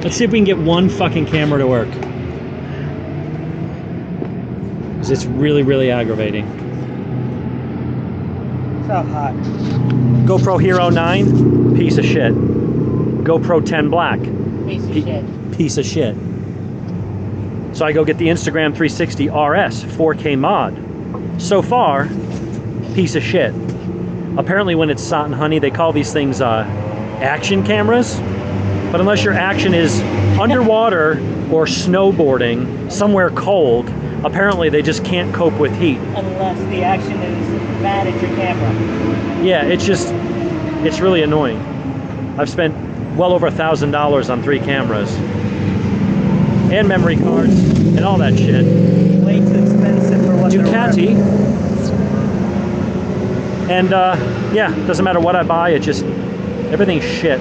Let's see if we can get one fucking camera to work. Because it's really, really aggravating. So hot. GoPro Hero 9, piece of shit. GoPro 10 Black, Piece of shit. piece of shit. So I go get the Instagram 360 RS 4K mod. So far, piece of shit. Apparently when it's hot and honey, they call these things action cameras. But unless your action is underwater or snowboarding somewhere cold, apparently they just can't cope with heat. Unless the action is bad at your camera. Yeah, it's really annoying. I've spent well over $1,000 on 3 cameras. And memory cards and all that shit. Way too expensive for what Ducati. And yeah, doesn't matter what I buy, it just, everything's shit.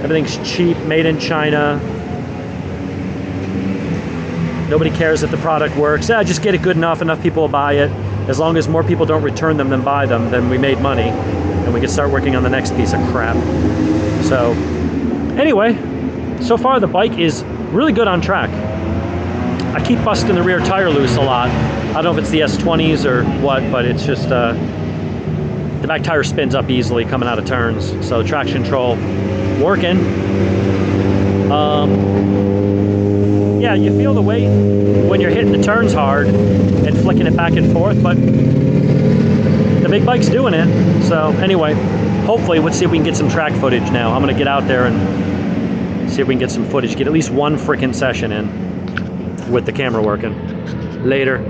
Everything's cheap, made in China. Nobody cares if the product works. Just get it good enough people will buy it. As long as more people don't return them than buy them, then we made money. And we can start working on the next piece of crap. So, anyway, so far the bike is really good on track. I keep busting the rear tire loose a lot. I don't know if it's the S20s or what, but it's just, the back tire spins up easily coming out of turns. So traction control working. Yeah, you feel the weight when you're hitting the turns hard and flicking it back and forth, but the big bike's doing it. So anyway, hopefully let's see if we can get some track footage now. I'm gonna get out there and see if we can get some footage, get at least one freaking session in with the camera working. Later.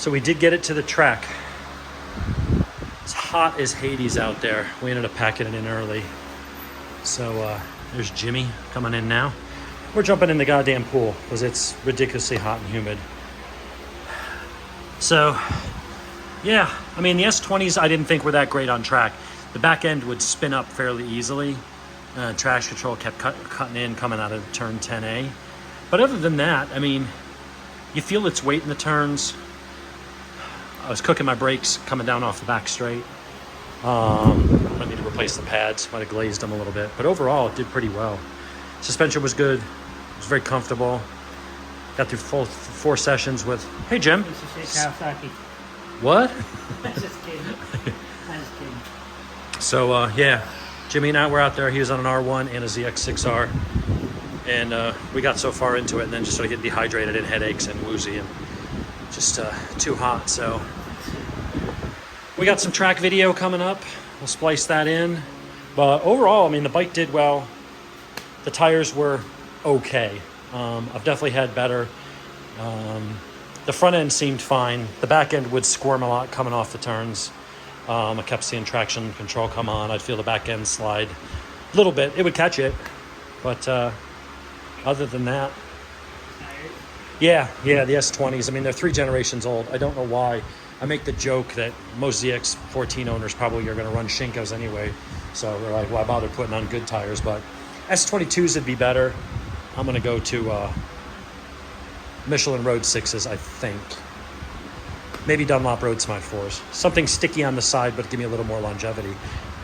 So we did get it to the track. It's hot as Hades out there. We ended up packing it in early. So there's Jimmy coming in now. We're jumping in the goddamn pool because it's ridiculously hot and humid. So, yeah, I mean, the S20s I didn't think were that great on track. The back end would spin up fairly easily. Traction control kept cutting in coming out of turn 10A. But other than that, I mean, you feel its weight in the turns. I was cooking my brakes coming down off the back straight. I need to replace the pads. Might have glazed them a little bit. But overall, it did pretty well. Suspension was good. It was very comfortable. Got through full 4 sessions with, hey, Jim. This is Kawasaki. What? I'm just kidding. I'm just kidding. So, yeah, Jimmy and I were out there. He was on an R1 and a ZX6R. And we got so far into it and then just started getting dehydrated and headaches and woozy and just too hot. So we got some track video coming up. We'll splice that in. But overall, I mean, the bike did well. The tires were okay. I've definitely had better. The front end seemed fine. The back end would squirm a lot coming off the turns. I kept seeing traction control come on. I'd feel the back end slide a little bit. It would catch it. But other than that, yeah, the S20s. I mean, they're 3 generations old. I don't know why. I make the joke that most ZX14 owners probably are going to run Shinkos anyway. So they're like, why bother putting on good tires? But S22s would be better. I'm going to go to Michelin Road 6s, I think. Maybe Dunlop Road Smart 4s. Something sticky on the side, but give me a little more longevity.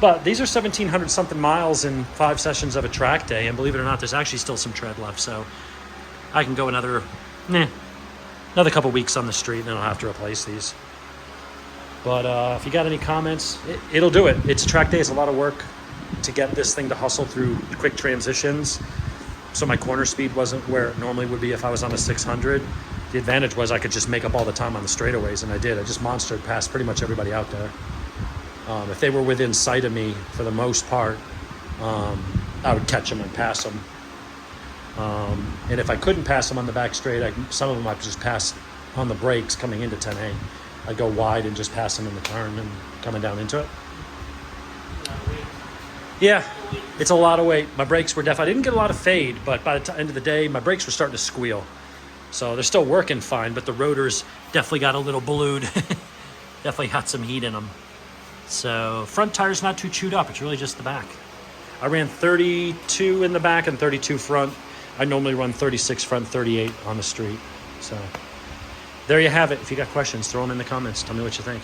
But these are 1,700 something miles in 5 sessions of a track day. And believe it or not, there's actually still some tread left. So I can go another couple weeks on the street and then I'll have to replace these. But if you got any comments, it'll do it. It's a track day. It's a lot of work to get this thing to hustle through quick transitions. So my corner speed wasn't where it normally would be if I was on a 600. The advantage was I could just make up all the time on the straightaways, and I did. I just monstered past pretty much everybody out there. If they were within sight of me, for the most part, I would catch them and pass them. And if I couldn't pass them on the back straight, some of them I could just pass on the brakes coming into 10A. I'd go wide and just pass them in the turn and coming down into it. Yeah, it's a lot of weight. My brakes were I didn't get a lot of fade, but by the end of the day, my brakes were starting to squeal. So they're still working fine, but the rotors definitely got a little blued. Definitely had some heat in them. So front tire's not too chewed up. It's really just the back. I ran 32 in the back and 32 front. I normally run 36 front, 38 on the street. So there you have it. If you got questions, throw them in the comments. Tell me what you think.